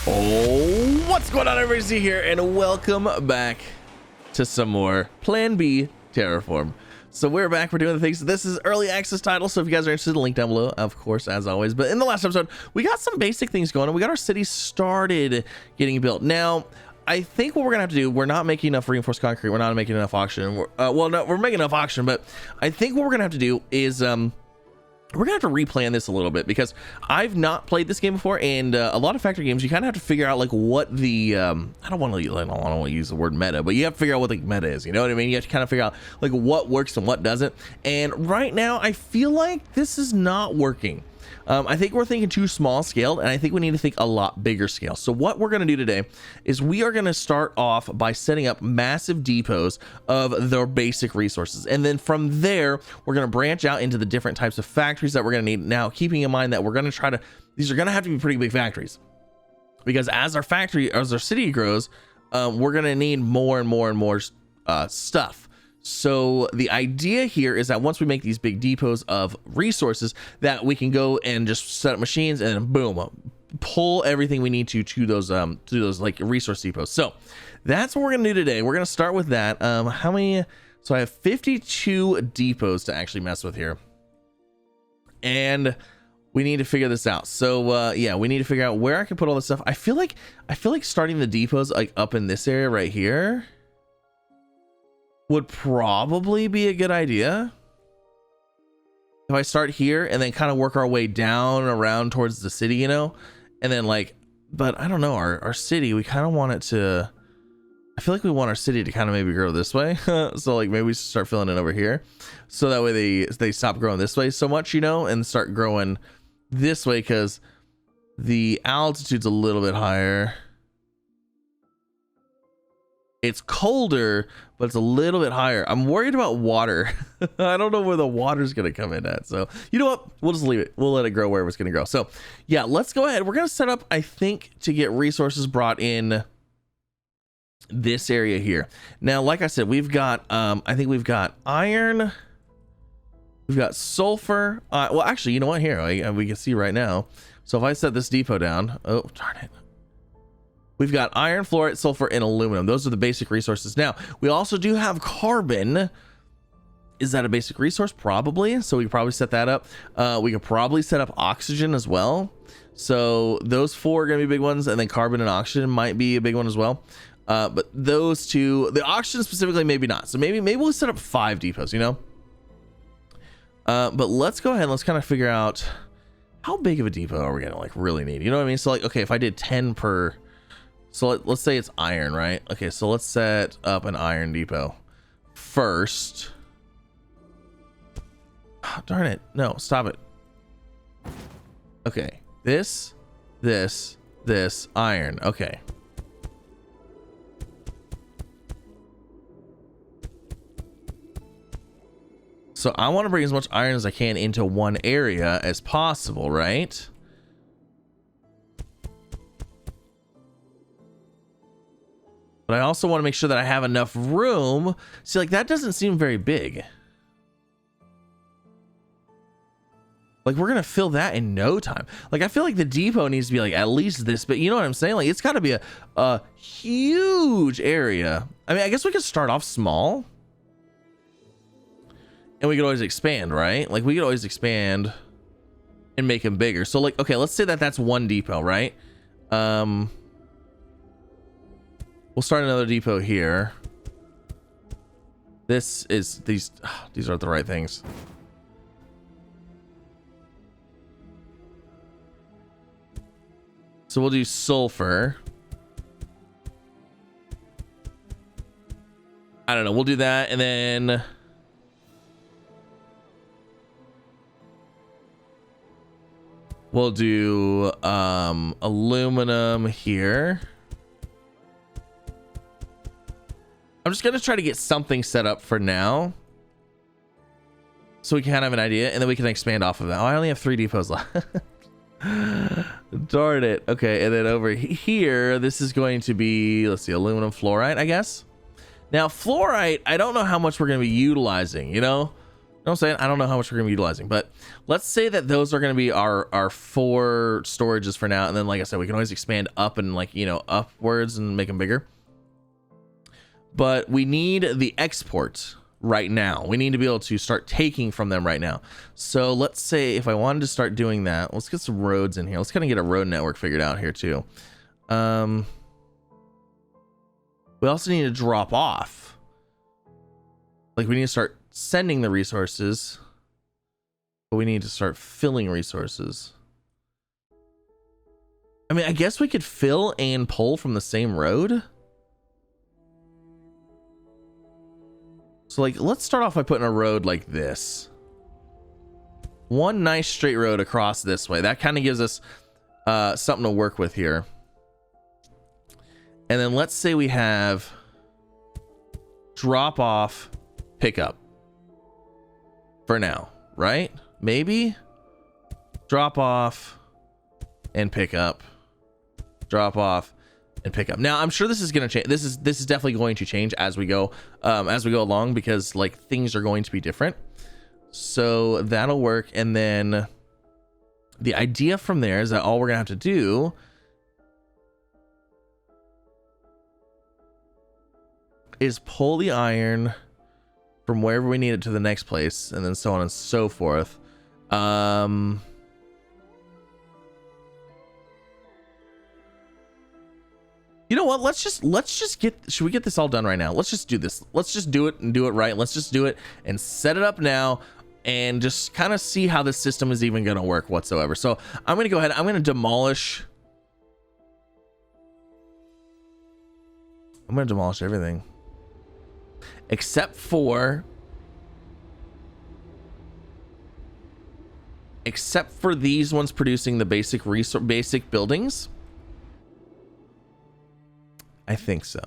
Oh, what's going on, everybody? Z here, and welcome back to some more Plan B Terraform. So we're back, we're doing the things. This is early access title, so if you guys are interested, link down below, of course, as always. But in the last episode, we got some basic things going on. We got our city started getting built. Now, I think what we're gonna have to do, we're not making enough reinforced concrete, we're not making enough oxygen. Well, no, we're making enough oxygen, but I think what we're gonna have to do is we're gonna have to replan this a little bit, because I've not played this game before, and a lot of factory games, you kind of have to figure out like what the I don't want to use the word meta, but you have to figure out what the meta is. You know what I mean? You have to kind of figure out like what works and what doesn't. And right now, I feel like this is not working. I think we're thinking too small scaled, and I think we need to think a lot bigger scale. So what we're going to do today is we are going to start off by setting up massive depots of their basic resources. And then from there, we're going to branch out into the different types of factories that we're going to need. Now, keeping in mind that we're going to try to, these are going to have to be pretty big factories, because as our city grows, we're going to need more and more and more stuff. So the idea here is that once we make these big depots of resources, that we can go and just set up machines and then boom, pull everything we need to those like resource depots. So that's what we're gonna do today. We're gonna start with that. How many? So I have 52 depots to actually mess with here, and we need to figure this out. So yeah, we need to figure out where I can put all this stuff. I feel like starting the depots like up in this area right here would probably be a good idea. If I start here and then kind of work our way down around towards the city, you know, and then like, but I don't know, our city, we kind of want it to, I feel like we want our city to kind of maybe grow this way. So like maybe we start filling it over here, so that way they stop growing this way so much, you know, and start growing this way, because the altitude's a little bit higher. It's colder, but it's a little bit higher. I'm worried about water. I don't know where the water's going to come in at. So you know what? We'll just leave it. We'll let it grow wherever it's going to grow. So yeah, let's go ahead. We're going to set up, I think, to get resources brought in this area here. Now, like I said, we've got, I think we've got iron. We've got sulfur. Well, actually, you know what? Here, we can see right now. So if I set this depot down, oh, darn it. We've got iron, fluorite, sulfur, and aluminum. Those are the basic resources. Now, we also do have carbon. Is that a basic resource? Probably. So we could probably set that up. We could probably set up oxygen as well. So those four are going to be big ones. And then carbon and oxygen might be a big one as well. But those two, the oxygen specifically, maybe not. So maybe we'll set up 5 depots, you know? But let's go ahead and let's kind of figure out how big of a depot are we going to like really need? You know what I mean? So like, okay, if I did 10 per... So let's say it's iron, right? Okay, so let's set up an iron depot first. Oh, darn it. No, stop it. Okay, this, iron. Okay. So I want to bring as much iron as I can into one area as possible, right? But I also want to make sure that I have enough room. See, like that doesn't seem very big. Like we're gonna fill that in no time. Like I feel like the depot needs to be like at least this big. You know what I'm saying? Like it's got to be a huge area. I mean, I guess we could start off small, and we could always expand, right? Like we could always expand and make them bigger. So like, okay, let's say that that's one depot, right? We'll start another depot here. This is these aren't the right things. So we'll do sulfur. I don't know. We'll do that, and then we'll do aluminum here. I'm just going to try to get something set up for now, so we can kind of have an idea, and then we can expand off of that. Oh, I only have 3 depots left. Darn it. Okay, and then over here, this is going to be, let's see, aluminum fluorite, I guess. Now, fluorite, I don't know how much we're going to be utilizing, you know? know what I'm saying? I don't know how much we're going to be utilizing, but let's say that those are going to be our 4 storages for now. And then, like I said, we can always expand up and like, you know, upwards and make them bigger. But we need the export right now. We need to be able to start taking from them right now. So let's say if I wanted to start doing that, let's get some roads in here. Let's kind of get a road network figured out here too. We also need to drop off. Like we need to start sending the resources, but we need to start filling resources. I mean, I guess we could fill and pull from the same road. So like, let's start off by putting a road like this. One nice straight road across this way. That kind of gives us something to work with here. And then let's say we have drop off, pick up for now, right? Maybe drop off and pick up, drop off and pick up. Now I'm sure this is going to change. This is definitely going to change as we go along, because like things are going to be different. So that'll work. And then the idea from there is that all we're gonna have to do is pull the iron from wherever we need it to the next place, and then so on and so forth. You know what? Let's just get, should we get this all done right now? Let's just do this. Let's just do it and do it right. Let's just do it and set it up now and just kind of see how this system is even going to work whatsoever. So I'm going to go ahead. I'm going to demolish. I'm going to demolish everything except for these ones producing the basic buildings. I think so.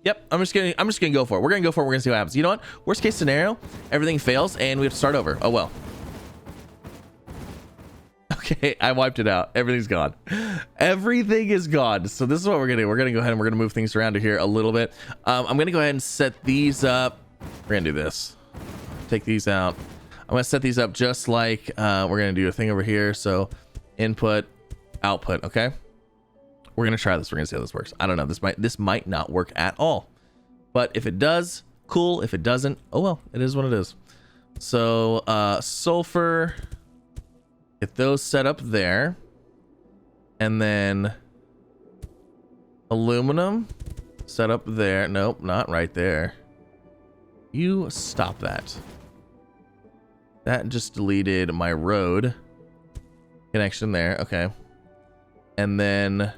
Yep, I'm just gonna go for it. We're gonna go for it. We're gonna see what happens. You know what? Worst case scenario, everything fails and we have to start over. Oh well. Okay, I wiped it out. Everything's gone. Everything is gone. So this is what we're gonna do. We're gonna go ahead and we're gonna move things around here a little bit. I'm gonna go ahead and set these up. We're gonna do this. Take these out. I'm gonna set these up just like we're gonna do a thing over here. So input, output. Okay. We're gonna try this. We're gonna see how this works. I don't know. This might not work at all, but if it does, cool. If it doesn't, oh well, it is what it is. So sulfur, get those set up there, and then aluminum set up there. Nope, not right there. You stop that. That just deleted my road connection there. Okay, and then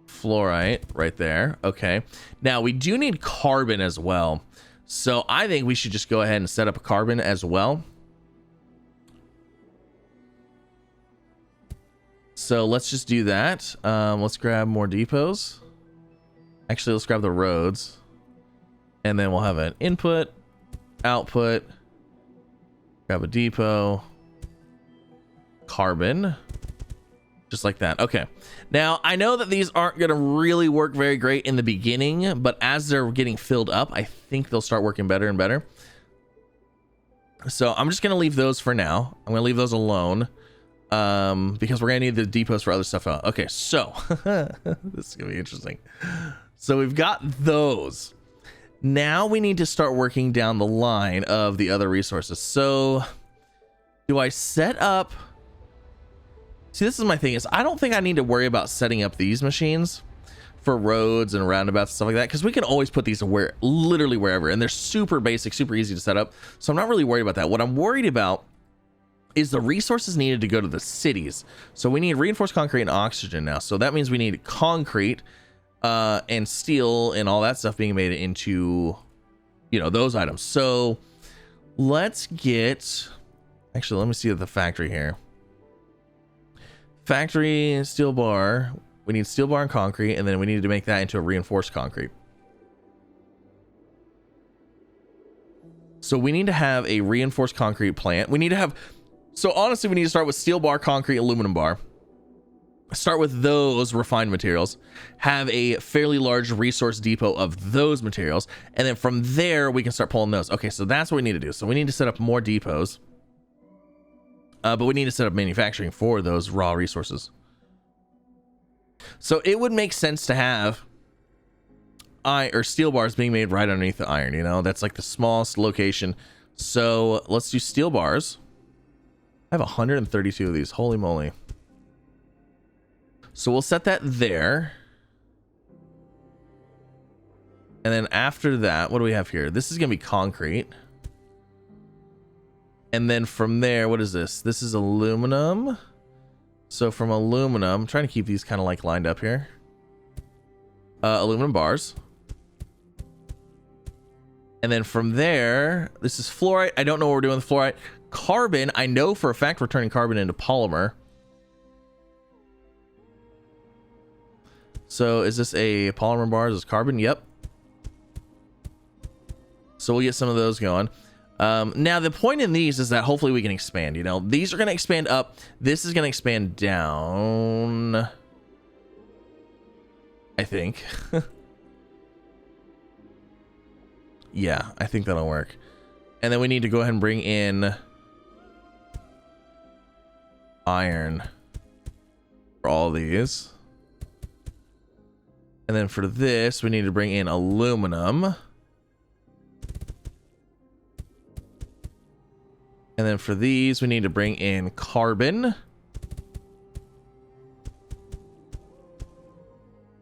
fluorite right there. Okay, now we do need carbon as well, so I think we should just go ahead and set up a carbon as well. So let's just do that. Let's grab more depots. Actually, let's grab the roads, and then we'll have an input, output, grab a depot, carbon, just like that. Okay, now I know that these aren't going to really work very great in the beginning, but as they're getting filled up, I think they'll start working better and better. So I'm just going to leave those for now. I'm going to leave those alone because we're going to need the depots for other stuff. Okay, so this is going to be interesting. So we've got those. Now we need to start working down the line of the other resources. So do I set up... See, this is my thing, is I don't think I need to worry about setting up these machines for roads and roundabouts and stuff like that, because we can always put these literally wherever, and they're super basic, super easy to set up. So I'm not really worried about that. What I'm worried about is the resources needed to go to the cities. So we need reinforced concrete and oxygen now. So that means we need concrete and steel and all that stuff being made into, you know, those items. So let's get, actually, let me see the factory here. Factory steel bar. We need steel bar and concrete, and then we need to make that into a reinforced concrete. So we need to have a reinforced concrete plant. We need to have, so honestly, we need to start with steel bar, concrete, aluminum bar. start with those refined materials, have a fairly large resource depot of those materials, and then from there we can start pulling those. Okay, so that's what we need to do. So we need to set up more depots, but we need to set up manufacturing for those raw resources. So it would make sense to have steel bars being made right underneath the iron, you know, that's like the smallest location. So let's do steel bars. I have 132 of these, holy moly. So we'll set that there. And then after that, what do we have here? This is gonna be concrete. And then from there, what is this? This is aluminum. So from aluminum, I'm trying to keep these kind of like lined up here. Aluminum bars. And then from there, this is fluorite. I don't know what we're doing with fluorite. Carbon, I know for a fact we're turning carbon into polymer. So is this a polymer bar? Is this carbon? Yep. So we'll get some of those going. Now the point in these is that hopefully we can expand, you know, these are going to expand up. This is going to expand down, I think. Yeah, I think that'll work. And then we need to go ahead and bring in iron for all these. And then for this, we need to bring in aluminum. And then for these, we need to bring in carbon. And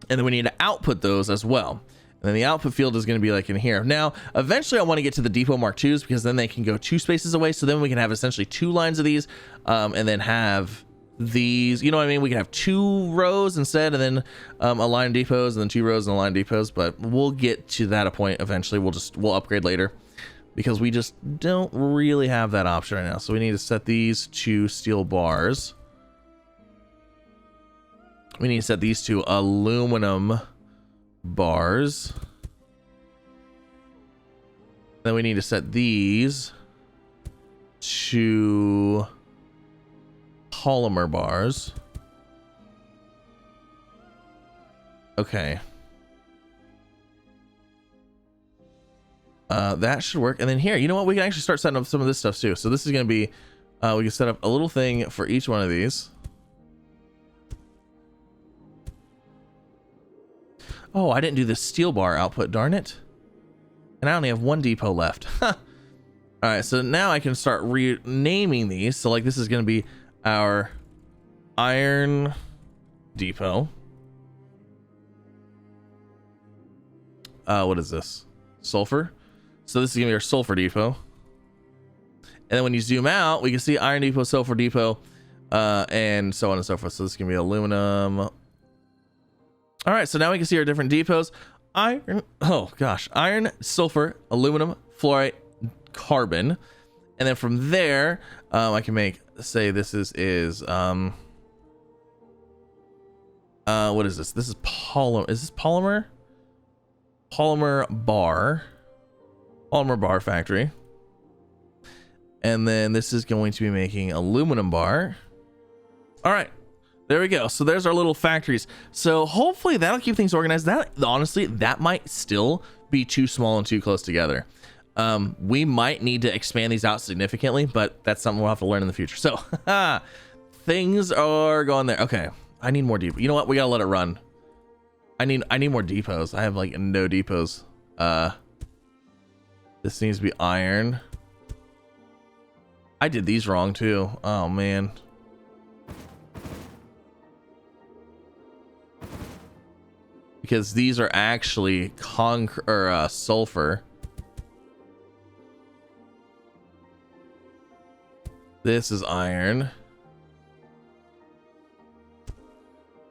then we need to output those as well. And then the output field is going to be like in here. Now, eventually I want to get to the depot Mark IIs because then they can go 2 spaces away. So then we can have essentially 2 lines of these and then have these, you know what I mean? We can have 2 rows instead, and then a line of depots, and then 2 rows and a line of depots. But we'll get to that a point eventually. We'll upgrade later because we just don't really have that option right now. So we need to set these to steel bars. We need to set these to aluminum bars. Then we need to set these to polymer bars. Okay. That should work. And then here, you know what? We can actually start setting up some of this stuff too. So this is going to be, we can set up a little thing for each one of these. Oh, I didn't do the steel bar output, darn it. And I only have 1 depot left. All right, so now I can start renaming these. So like this is going to be our iron depot. What is this? Sulfur. So this is going to be our sulfur depot. And then when you zoom out, we can see iron depot, sulfur depot, and so on and so forth. So this is going to be aluminum. All right, so now we can see our different depots. Iron, oh gosh, iron, sulfur, aluminum, fluorite, carbon. And then from there, I can make, say this is what is this? This is polymer. Is this polymer? Polymer bar factory. And then this is going to be making aluminum bar. All right. There we go. So there's our little factories. So hopefully that'll keep things organized. That honestly, that might still be too small and too close together. We might need to expand these out significantly, but that's something we'll have to learn in the future. So things are going there. Okay. I need more depots. You know what? We gotta let it run. I need more depots. I have like no depots. This needs to be iron. I did these wrong too. Oh man. Because these are actually sulfur. This is iron.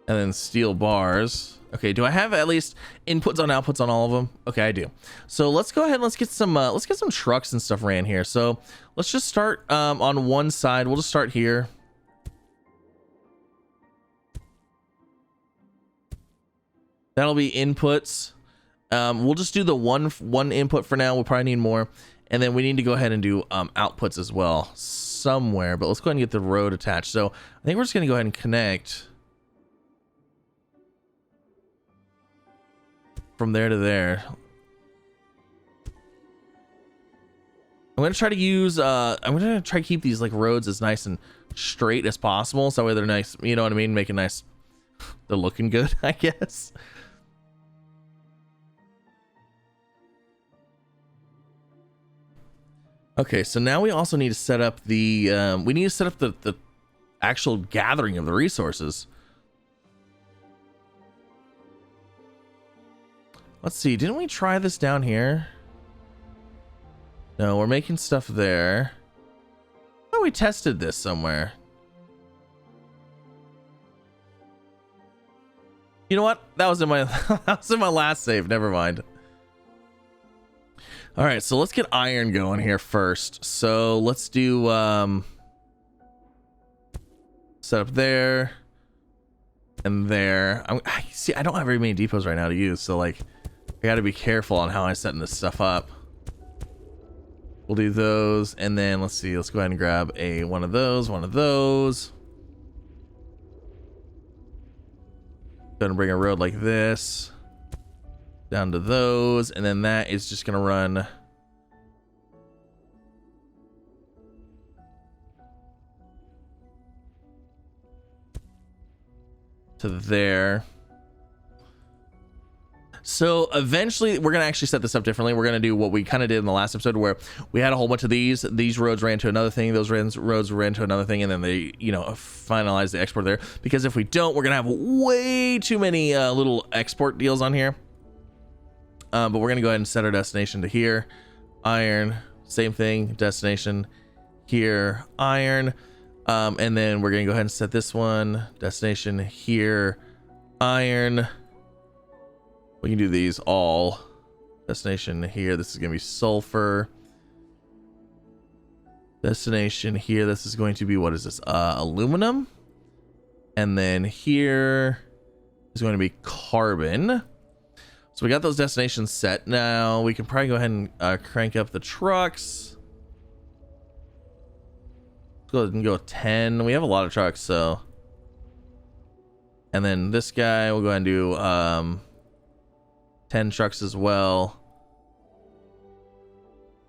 And then steel bars. Okay, do I have at least inputs on outputs on all of them? Okay, I do. So let's go ahead and let's get some trucks and stuff ran here. So let's just start on one side. We'll just start here. That'll be inputs. We'll just do the one input for now. We'll probably need more. And then we need to go ahead and do outputs as well somewhere. But let's go ahead and get the road attached. So I think we're just going to go ahead and connect from there to there. I'm gonna try to use I'm gonna try to keep these like roads as nice and straight as possible, so that way they're nice, you know what I mean, make it nice, they're looking good, I guess. Okay, so now we also need to set up the the actual gathering of the resources. Let's see, didn't we try this down here? No, we're making stuff there. Oh, we tested this somewhere. You know what? That was in my that was in my last save. Never mind. All right, so let's get iron going here first. So let's do set up there and there. See, I don't have very many depots right now to use, so like I got to be careful on how I'm setting this stuff up. We'll do those, and then let's see. Let's go ahead and grab one of those. Gonna bring a road like this down to those, and then that is just gonna run to there. So eventually we're going to actually set this up differently. We're going to do what we kind of did in the last episode, where we had a whole bunch of these roads ran to another thing, those roads ran to another thing, and then they, you know, finalize the export there. Because if we don't, we're going to have way too many little export deals on here. But we're going to go ahead and set our destination to here. Iron, same thing, destination here, iron. And then we're going to go ahead and set this one, destination here, iron. We can do these all. Destination here, this is going to be sulfur. Destination here, this is going to be, what is this? Aluminum. And then here is going to be carbon. So we got those destinations set. Now we can probably go ahead and crank up the trucks. Let's go ahead and go 10. We have a lot of trucks, so. And then this guy, we'll go ahead and do 10 trucks as well.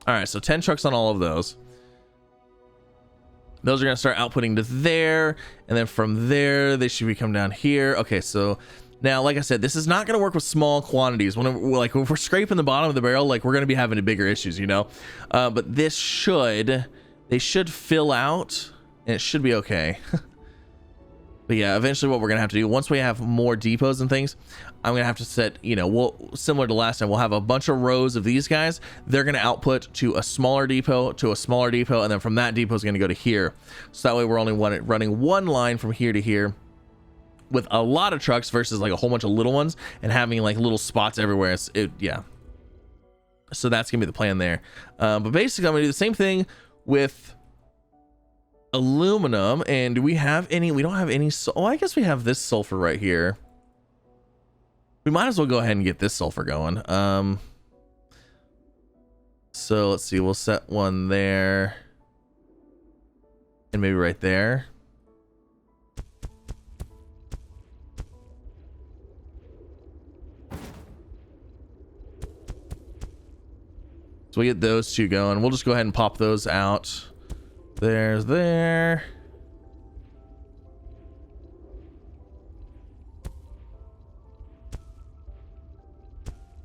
All right, so 10 trucks on all of those. Those are going to start outputting to there, and then from there they should be come down here. Okay, so now, like I said, this is not going to work with small quantities. When if we're scraping the bottom of the barrel, like we're going to be having bigger issues, you know. But they should fill out, and it should be okay. But yeah, eventually what we're gonna have to do, once we have more depots and things, I'm gonna have to set, you know, similar to last time, we'll have a bunch of rows of these guys. They're gonna output to a smaller depot, and then from that depot is gonna go to here. So that way we're only running one line from here to here with a lot of trucks versus like a whole bunch of little ones and having like little spots everywhere. Yeah. So that's gonna be the plan there. But basically I'm gonna do the same thing with aluminum. And do we have any? We don't have any. Oh, I guess we have this sulfur right here. We might as well go ahead and get this sulfur going. So let's see, we'll set one there and maybe right there. So we get those two going. We'll just go ahead and pop those out. There's there.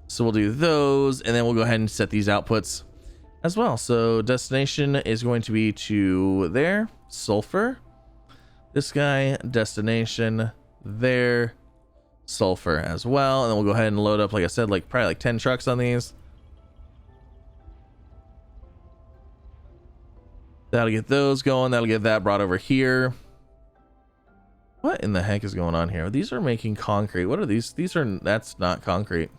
So we'll do those, and then we'll go ahead and set these outputs as well. So destination is going to be to there, sulfur. This guy, destination there, sulfur as well. And then we'll go ahead and load up, like I said, like probably like 10 trucks on these. That'll get those going. That'll get that brought over here. What in the heck is going on here? These are making concrete. What are these? That's not concrete.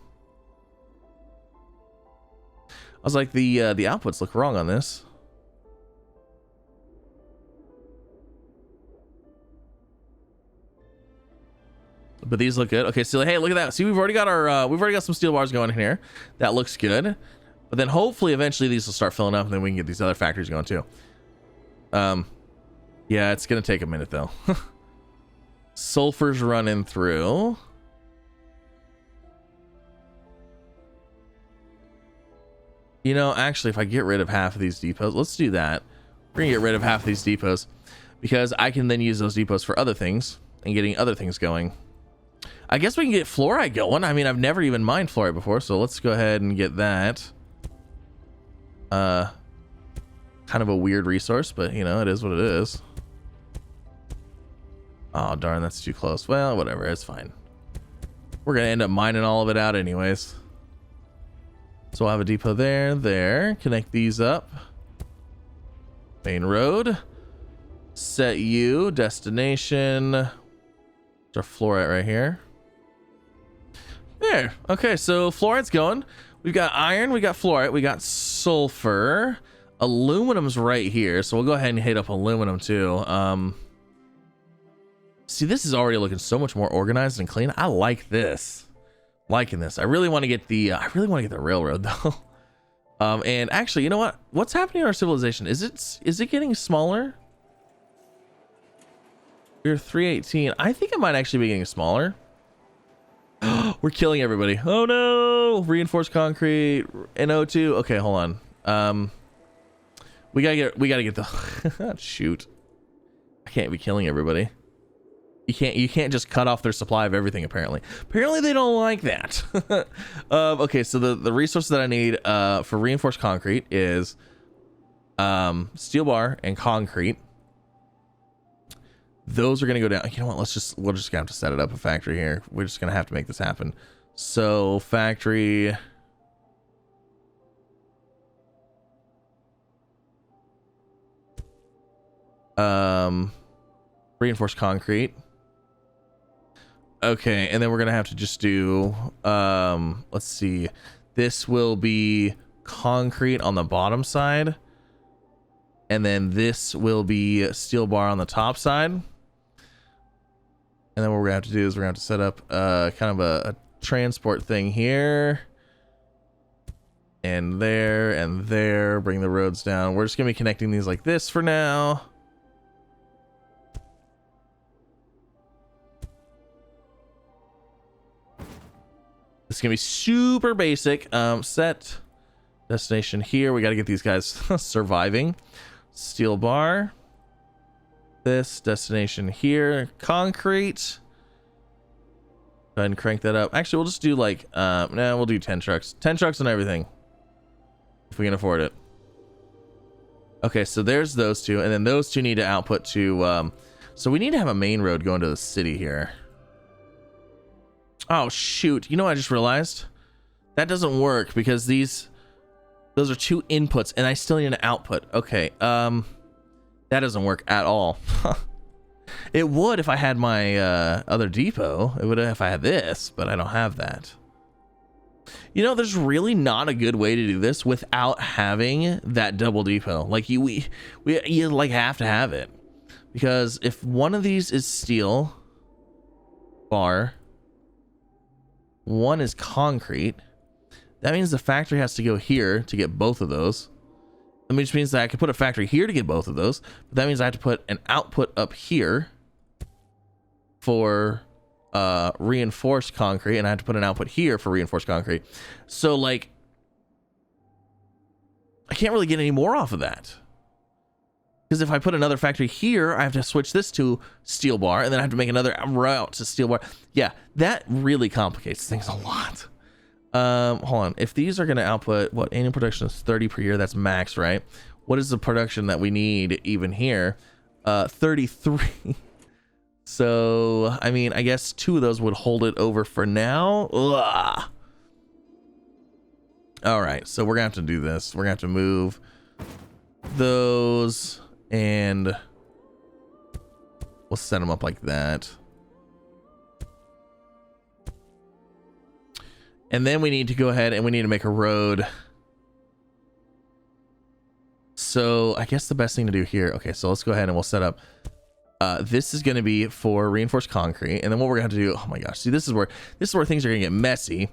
I was like, the outputs look wrong on this. But these look good. Okay, so hey, look at that. See, we've already got some steel bars going in here. That looks good. But then hopefully eventually these will start filling up, and then we can get these other factories going too. Yeah, it's gonna take a minute though. Sulfur's running through. You know, actually, if I get rid of half of these depots, let's do that. We're gonna get rid of half of these depots because I can then use those depots for other things and getting other things going. I guess we can get fluorite going. I mean, I've never even mined fluorite before, so let's go ahead and get that. Kind of a weird resource, but you know, it is what it is. Oh, darn, that's too close. Well, whatever, it's fine. We're gonna end up mining all of it out anyways. So we'll have a depot there. Connect these up. Main road. Set you, destination. There's our fluorite right here. There, okay, so fluorite's going. We've got iron, we got fluorite, we got sulfur. Aluminum's right here, so we'll go ahead and hit up aluminum too. See, this is already looking so much more organized and clean. I like this. Liking this. I really want to get the railroad though. And actually, you know what? What's happening in our civilization? Is it getting smaller? We're 318. I think it might actually be getting smaller. We're killing everybody. Oh no! Reinforced concrete, NO2. Okay, hold on. We gotta get the shoot. I can't be killing everybody. You can't just cut off their supply of everything. Apparently they don't like that. Okay, so the resources that I need for reinforced concrete is steel bar and concrete. Those are gonna go down. You know what? We're just gonna have to set it up a factory here. We're just gonna have to make this happen. So factory. Reinforced concrete. Okay, and then we're gonna have to just do let's see, this will be concrete on the bottom side, and then this will be steel bar on the top side. And then what we're gonna have to do is we're gonna have to set up kind of a transport thing here and there, bring the roads down. We're just gonna be connecting these like this for now. This is gonna be super basic. Set destination here. We got to get these guys surviving. Steel bar. This destination here. Concrete. Go ahead and crank that up. Actually, we'll just do like we'll do 10 trucks. 10 trucks and everything, if we can afford it. Okay, so there's those two, and then those two need to output to so we need to have a main road going to the city here. Oh shoot, you know what I just realized? That doesn't work because those are two inputs and I still need an output. Okay, that doesn't work at all. It would if I had my other depot. It would if I had this, but I don't have that. You know, there's really not a good way to do this without having that double depot. Like you like have to have it, because if one of these is steel bar, one is concrete, that means the factory has to go here to get both of those. Which means that I could put a factory here to get both of those, but that means I have to put an output up here for reinforced concrete, and I have to put an output here for reinforced concrete. So like I can't really get any more off of that, because if I put another factory here, I have to switch this to steel bar, and then I have to make another route to steel bar. Yeah, that really complicates things a lot. Hold on. If these are going to output, what, annual production is 30 per year, that's max, right? What is the production that we need even here? 33. So, I mean, I guess 2 of those would hold it over for now. Ugh. All right, so we're going to have to do this. We're going to have to move those, and we'll set them up like that. And then we need to go ahead and we need to make a road. So I guess the best thing to do here. Okay, so let's go ahead and we'll set up. This is going to be for reinforced concrete. And then what we're going to have to do. Oh my gosh. See, this is where things are going to get messy.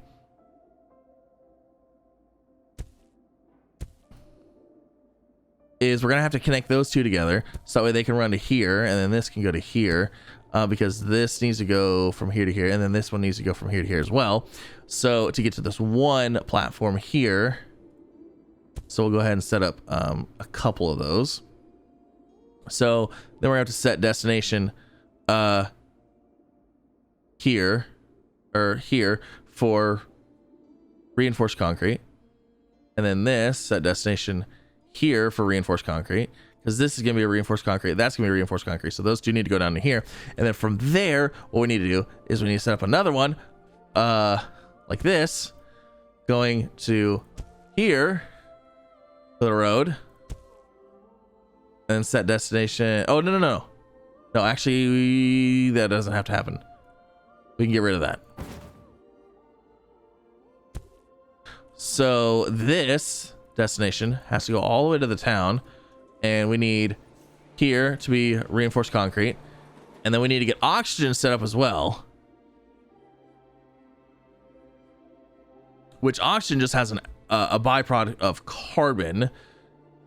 Is we're going to have to connect those two together. So that way they can run to here. And then this can go to here. Because this needs to go from here to here, and then this one needs to go from here to here as well. So to get to this one platform here, So we'll go ahead and set up a couple of those. So then we're gonna have to set destination here or here for reinforced concrete, and then this set destination here for reinforced concrete, because this is gonna be a reinforced concrete, that's gonna be reinforced concrete, so those two need to go down to here. And then from there, what we need to do is we need to set up another one like this, going to here for the road, and set destination. Oh, no, actually that doesn't have to happen. We can get rid of that. So this destination has to go all the way to the town, and we need here to be reinforced concrete, and then we need to get oxygen set up as well, which oxygen just has a byproduct of carbon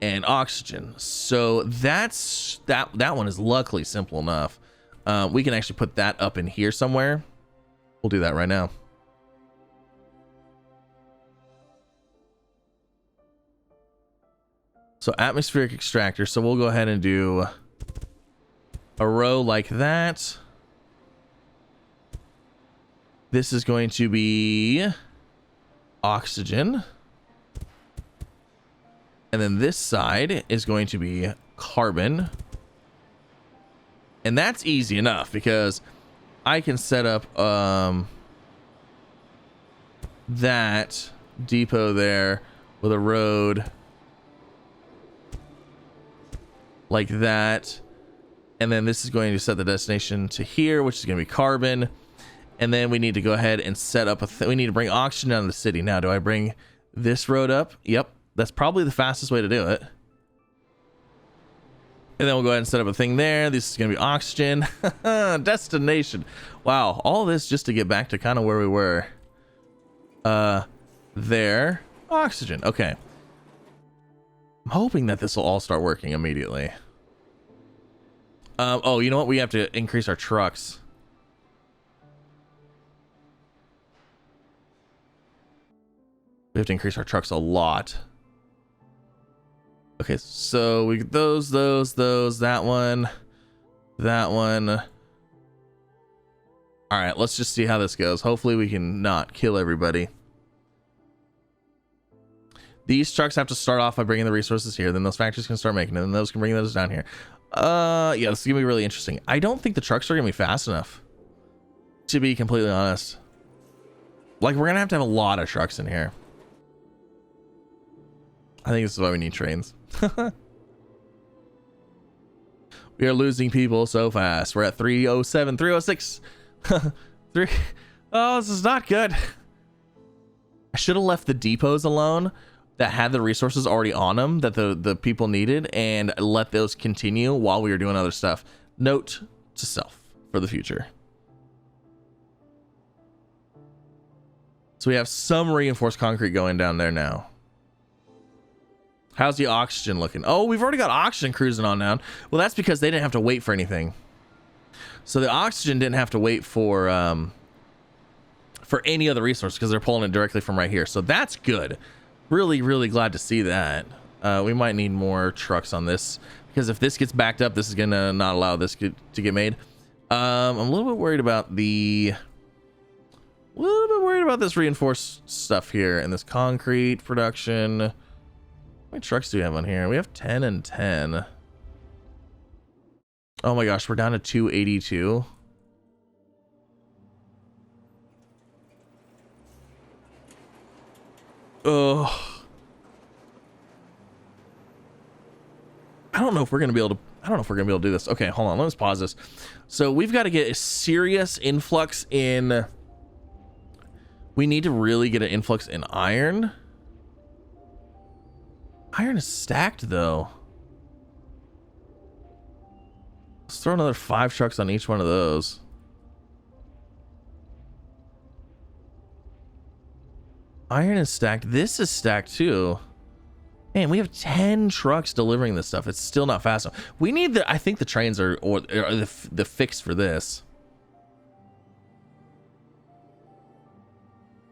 and oxygen. So that's that one is luckily simple enough. We can actually put that up in here somewhere. We'll do that right now. So atmospheric extractor. So we'll go ahead and do a row like that. This is going to be oxygen. And then this side is going to be carbon. And that's easy enough because I can set up that depot there with a road like that, and then this is going to set the destination to here, which is going to be carbon. And then we need to go ahead and set up we need to bring oxygen down to the city. Now, do I bring this road up? Yep, that's probably the fastest way to do it. And then we'll go ahead and set up a thing there. This is going to be oxygen. Destination. Wow, all this just to get back to kind of where we were. There. Oxygen. Okay. I'm hoping that this will all start working immediately. Oh, you know what? We have to increase our trucks. We have to increase our trucks a lot. Okay, so we those, that one. All right, let's just see how this goes. Hopefully we can not kill everybody. These trucks have to start off by bringing the resources here. Then those factories can start making it. And those can bring those down here. Yeah, this is going to be really interesting. I don't think the trucks are going to be fast enough, to be completely honest. Like, we're going to have a lot of trucks in here. I think this is why we need trains. We are losing people so fast. We're at 307, 306. Oh, this is not good. I should have left the depots alone that had the resources already on them that the people needed, and let those continue while we were doing other stuff. Note to self for the future. So we have some reinforced concrete going down there now. How's the oxygen looking? Oh, we've already got oxygen cruising on down. Well, that's because they didn't have to wait for anything. So the oxygen didn't have to wait for any other resource because they're pulling it directly from right here. So that's good. Really, really glad to see that. We might need more trucks on this because if this gets backed up, this is gonna not allow this to get made. I'm a little bit worried about this reinforced stuff here and this concrete production. How many trucks do we have on here? We have 10 and 10. Oh my gosh, we're down to 282. Oh, I don't know if we're gonna be able to do this. Okay, hold on, let's pause this. So we've got to get a serious influx in. We need to really get an influx in iron. Iron is stacked though. Let's throw another 5 trucks on each one of those. Iron is stacked. This is stacked too. Man, we have 10 trucks delivering this stuff. It's still not fast enough. We need I think the trains are the fix for this.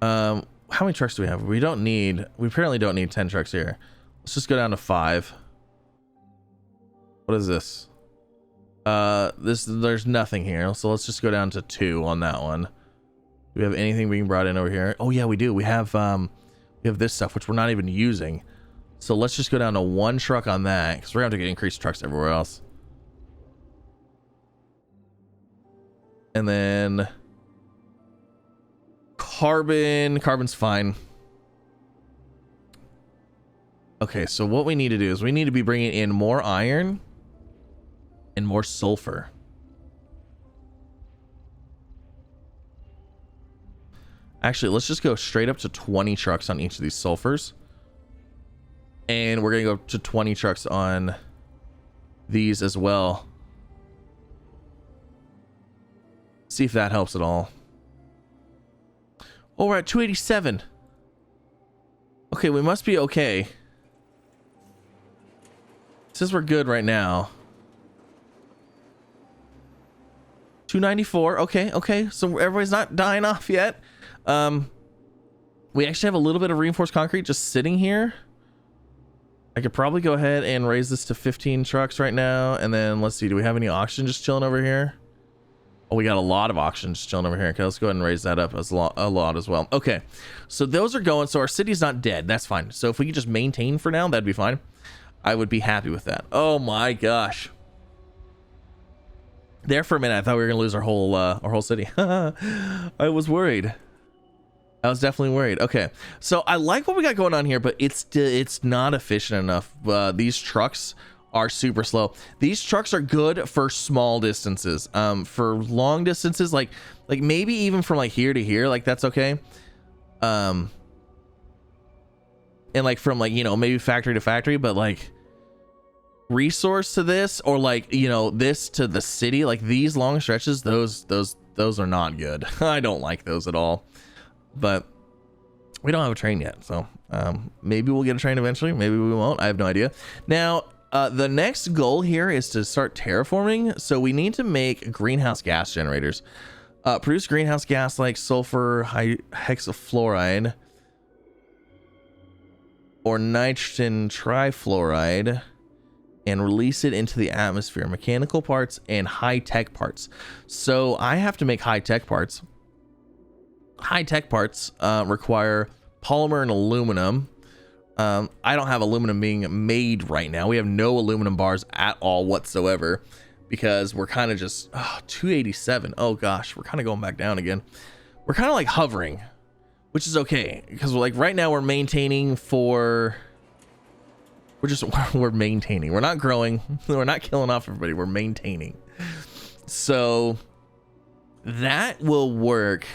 How many trucks do we have? We apparently don't need 10 trucks here. Let's just go down to 5. What is this? There's nothing here, so let's just go down to 2 on that one. Do we have anything being brought in over here? Oh yeah, we do. We have this stuff which we're not even using. So let's just go down to 1 truck on that, because we're gonna have to get increased trucks everywhere else. And then carbon's fine. Okay, so what we need to do is we need to be bringing in more iron and more sulfur. Actually, let's just go straight up to 20 trucks on each of these sulfurs. And we're going to go to 20 trucks on these as well. See if that helps at all. Oh, we're at 287. Okay, we must be okay. It says we're good right now. 294. Okay. So everybody's not dying off yet. We actually have a little bit of reinforced concrete just sitting here. I could probably go ahead and raise this to 15 trucks right now. And then let's see, do we have any oxygen just chilling over here? Oh, we got a lot of oxygen just chilling over here. Okay, let's go ahead and raise that up as a lot as well. Okay, so those are going. So our city's not dead. That's fine. So if we could just maintain for now, that'd be fine. I would be happy with that. Oh my gosh. There for a minute, I thought we were gonna lose our whole city. I was worried. I was definitely worried. Okay, so I like what we got going on here, but it's not efficient enough. These trucks are super slow. These trucks are good for small distances. For long distances, like maybe even from like here to here, like that's okay. And like from like, you know, maybe factory to factory, but like resource to this, or like, you know, this to the city, like these long stretches, those are not good. I don't like those at all. But we don't have a train yet, so maybe we'll get a train eventually, maybe we won't. I have no idea. Now the next goal here is to start terraforming, so we need to make greenhouse gas generators, produce greenhouse gas like sulfur hexafluoride or nitrogen trifluoride and release it into the atmosphere, mechanical parts and high-tech parts. So I have to make high-tech parts. High-tech parts require polymer and aluminum. I don't have aluminum being made right now. We have no aluminum bars at all whatsoever, because we're kind of just 287. Oh gosh, we're kind of going back down again. We're kind of like hovering, which is okay, because we're like right now we're maintaining for we're maintaining. We're not growing. We're not killing off everybody. We're maintaining. So that will work.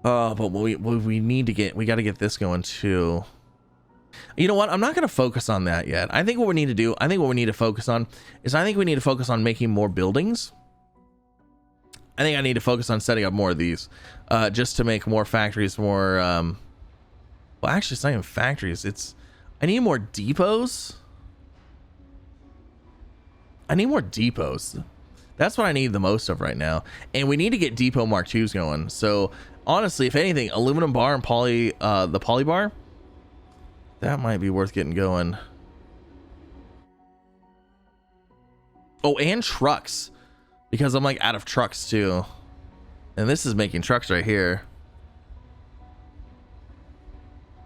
But we need to we got to get this going too. You know what? I'm not going to focus on that yet. I think what we need to do, I think what we need to focus on is making more buildings. I think I need to focus on setting up more of these, just to make more factories, more, well, actually it's not even factories. I need more depots. That's what I need the most of right now. And we need to get depot Mark IIs going. So honestly, if anything, aluminum bar and the poly bar, that might be worth getting going. Oh, and trucks, because I'm like out of trucks too. And this is making trucks right here.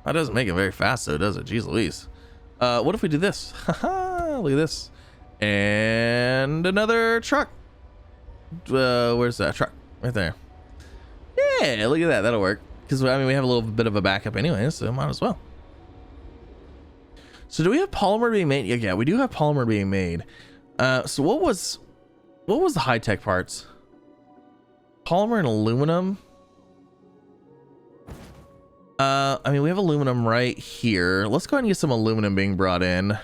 That doesn't make it very fast though, does it? Jeez Louise. What if we do this? Haha, look at this. And another truck. Where's that truck? Right there. Yeah, look at that. That'll work. Because I mean, we have a little bit of a backup anyway, so might as well. So do we have polymer being made? Yeah, we do have polymer being made. So what was the high-tech parts? Polymer and aluminum. I mean, we have aluminum right here. Let's go ahead and get some aluminum being brought in.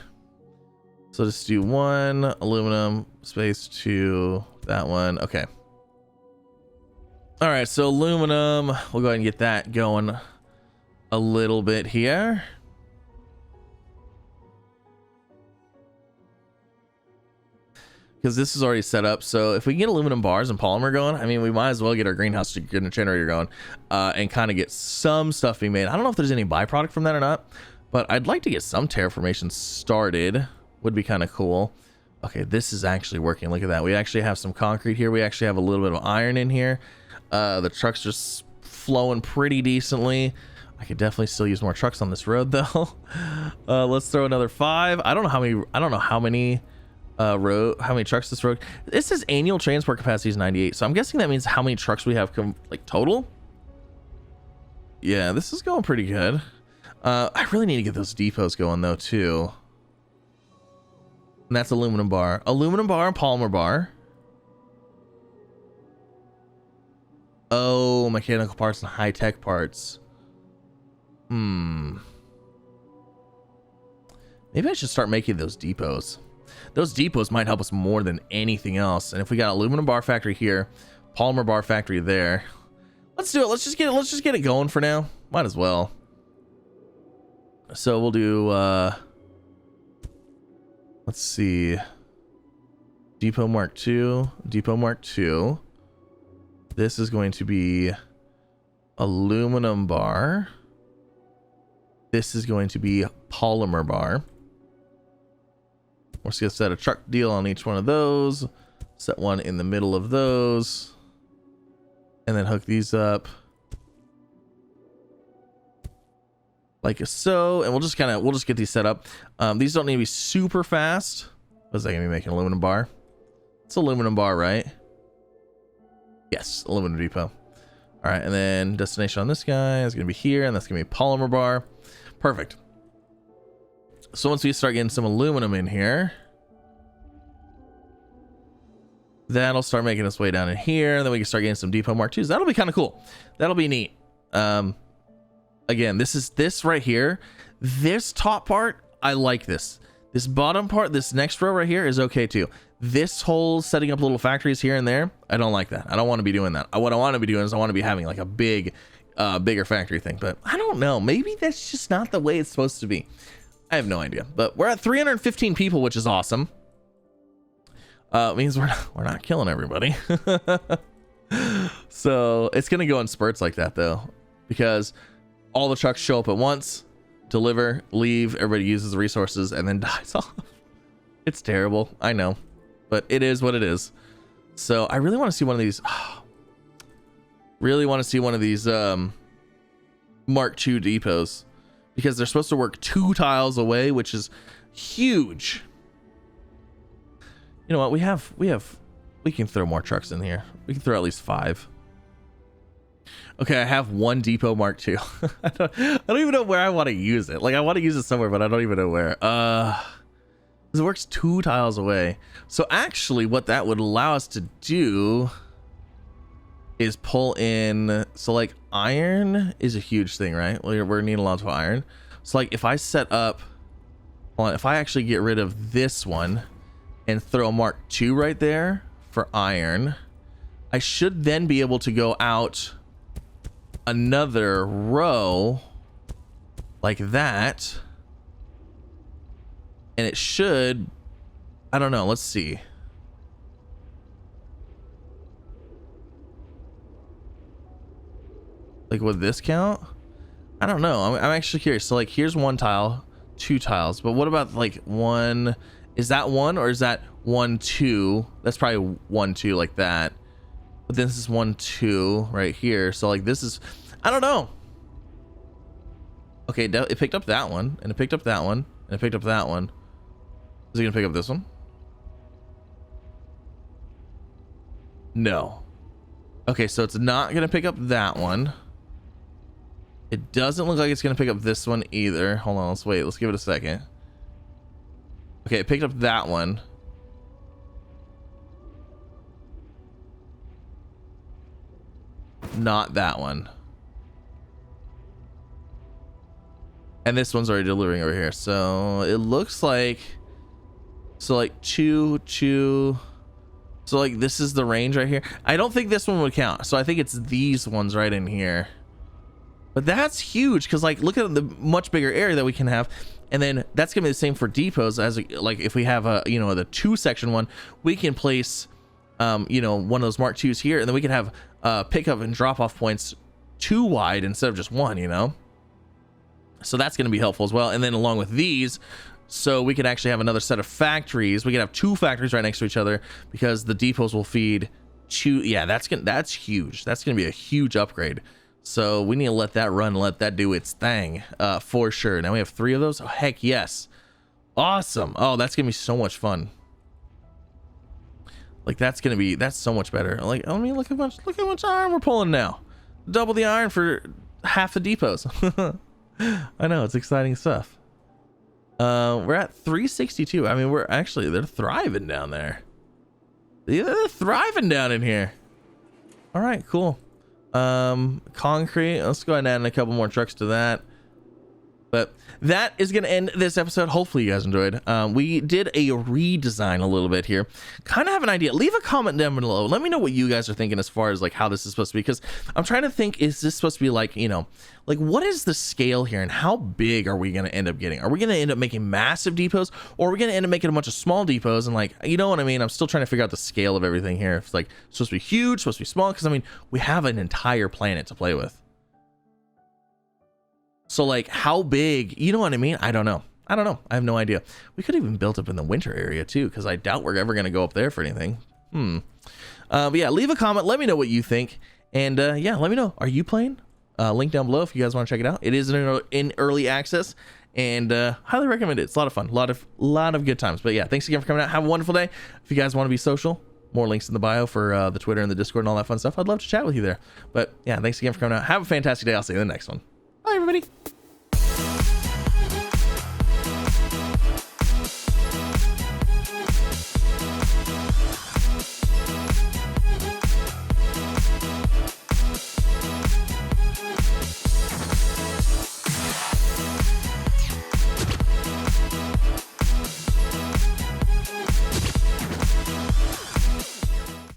So just do 1 aluminum space 2, that one. Okay. All right, so aluminum, we'll go ahead and get that going a little bit here. Because this is already set up. So if we can get aluminum bars and polymer going, I mean, we might as well get our greenhouse generator going, and kind of get some stuff being made. I don't know if there's any byproduct from that or not, but I'd like to get some terraformation started. Would be kind of cool. Okay, this is actually working. Look at that. We actually have some concrete here. We actually have a little bit of iron in here. The trucks just flowing pretty decently. I could definitely still use more trucks on this road though. Let's throw another 5. I don't know how many trucks this road. This says annual transport capacity is 98, so I'm guessing that means how many trucks we have like total. Yeah, this is going pretty good. I really need to get those depots going though too. And that's aluminum bar and polymer bar. Oh, mechanical parts and high-tech parts. Maybe I should start making those depots. Those depots might help us more than anything else. And if we got aluminum bar factory here, polymer bar factory there, let's do it. Let's just get it going for now. Might as well. So we'll do let's see, depot mark 2. This is going to be aluminum bar. This is going to be polymer bar. We're just gonna set a truck deal on each one of those, set one in the middle of those, and then hook these up like so, and we'll just get these set up. These don't need to be super fast. What is that gonna be making? Aluminum bar? It's aluminum bar, right? Yes, aluminum depot. All right, and then destination on this guy is gonna be here, and that's gonna be polymer bar. Perfect. So once we start getting some aluminum in here, that'll start making its way down in here, and then we can start getting some depot mark 2s. That'll be kind of cool. That'll be neat. Again, this right here, this top part, I like this. This bottom part, this next row right here is okay too. This whole setting up little factories here and there, I don't like that. I don't want to be doing that. What I want to be doing is I want to be having like a bigger factory thing, but I don't know. Maybe that's just not the way it's supposed to be. I have no idea, but we're at 315 people, which is awesome. Means we're not killing everybody. So it's going to go in spurts like that though, because all the trucks show up at once, deliver, leave, everybody uses the resources, and then dies off. It's terrible, I know, but it is what it is. So I really want to see one of these. Really want to see one of these Mark II depots, because they're supposed to work 2 tiles away, which is huge. You know what? We can throw more trucks in here. We can throw at least 5. Okay, I have 1 depot Mark II. I don't even know where I want to use it. Like, I want to use it somewhere, but I don't even know where. It works 2 tiles away. So actually what that would allow us to do is pull in, so like iron is a huge thing, right? We're needing lots of iron. So like if I set up, hold on, if I actually get rid of this one and throw a Mark II right there for iron, I should then be able to go out another row like that, and it should, I don't know, let's see. Like, would this count? I don't know. I'm actually curious. So like here's 1 tile, 2 tiles, but what about like 1? Is that 1 or is that 1, 2? That's probably 1, 2 like that. But then this is 1, 2 right here. So like this is, I don't know. Okay, it picked up that one, and it picked up that one, and it picked up that one. Is it gonna pick up this one? No. Okay, so it's not gonna pick up that one. It doesn't look like it's gonna pick up this one either. Hold on, let's wait. Let's give it a second. Okay, it picked up that one. Not that one. And this one's already delivering over here. So it looks like, so like 2, 2. So like this is the range right here. I don't think this one would count. So I think it's these ones right in here. But that's huge, because like look at the much bigger area that we can have, and then that's gonna be the same for depots. As like if we have a, you know, the 2 section one, we can place you know, one of those Mark IIs here, and then we can have pickup and drop off points 2 wide instead of just 1, you know. So that's going to be helpful as well. And then along with these, so we can actually have another set of factories. We can have 2 factories right next to each other because the depots will feed 2. Yeah, that's huge. That's going to be a huge upgrade. So we need to let that run, let that do its thing, for sure. Now we have 3 of those. Oh, heck yes. Awesome. Oh, that's going to be so much fun. Like that's so much better. Like, I mean, look how much iron we're pulling now. Double the iron for half the depots. I know, it's exciting stuff. We're at 362. I mean, they're thriving down there. They're thriving down in here. All right, cool. Concrete. Let's go ahead and add in a couple more trucks to that. But that is going to end this episode. Hopefully you guys enjoyed. We did a redesign a little bit here. Kind of have an idea. Leave a comment down below. Let me know what you guys are thinking as far as like how this is supposed to be, because I'm trying to think, is this supposed to be like, you know, like what is the scale here and how big are we going to end up getting? Are we going to end up making massive depots, or are we going to end up making a bunch of small depots? And like, you know what I mean? I'm still trying to figure out the scale of everything here. If it's like supposed to be huge, supposed to be small, because I mean, we have an entire planet to play with. So like how big, you know what I mean? I don't know. I have no idea. We could even build up in the winter area too, because I doubt we're ever going to go up there for anything. But yeah, leave a comment. Let me know what you think. And yeah, let me know. Are you playing? Link down below if you guys want to check it out. It is in early access, and highly recommend it. It's a lot of fun. A lot of good times. But yeah, thanks again for coming out. Have a wonderful day. If you guys want to be social, more links in the bio for the Twitter and the Discord and all that fun stuff. I'd love to chat with you there. But yeah, thanks again for coming out. Have a fantastic day. I'll see you in the next one. Bye, everybody.